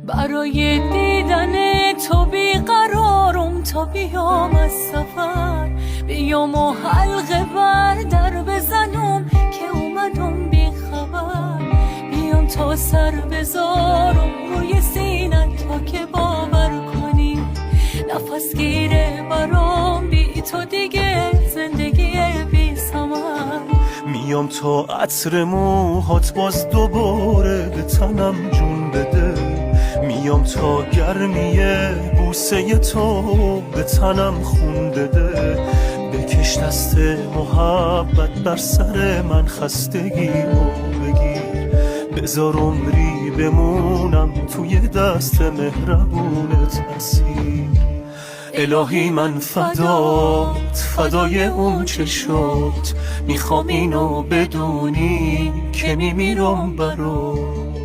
برای دیدن تو بیقرارم تا بیام از سفر، بیام و حلقه بر در بزنم که اومدم بی خبر. بیام تا سر بذارم روی سینت تا که باور کنی نفس گیره برام بی تو دیگه زندگی بی ثمر. میام تا عطر موهات باز دوباره به تنم جون بده، میام تا گرمی بوسه تو به تنم خون بده. بکش دست محبت بر سر من خستگیمو بگیر، بذار عمری بمونم توی دست مهربونت اسیر. الهی من فدای اون چشات، میخوام اینو بدونی که میمیرم برات.